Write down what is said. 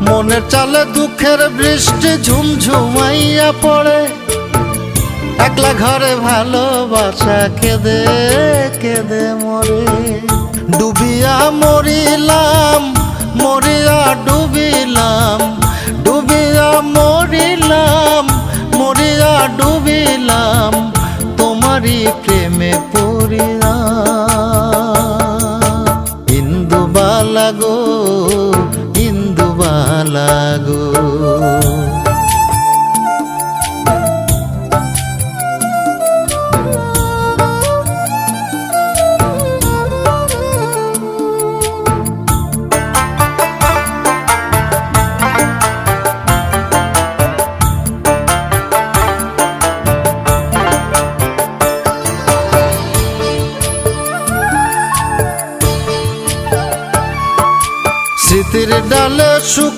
মনের চালে দুঃখের বৃষ্টি ঝুমঝুমাইয়া পড়ে, একলা ঘরে ভালোবাসা কেঁদে কেঁদে মরে। ডুবিয়া মরিলাম, মরিয়া ডুবিলাম, ডুবিয়া মরিলাম, মরিয়া ডুবিলাম, তোমারই প্রেমে পড়িয়া। ইন্দুবালা গো, ইন্দুবালা গো, স্মৃতির ডালে সুখ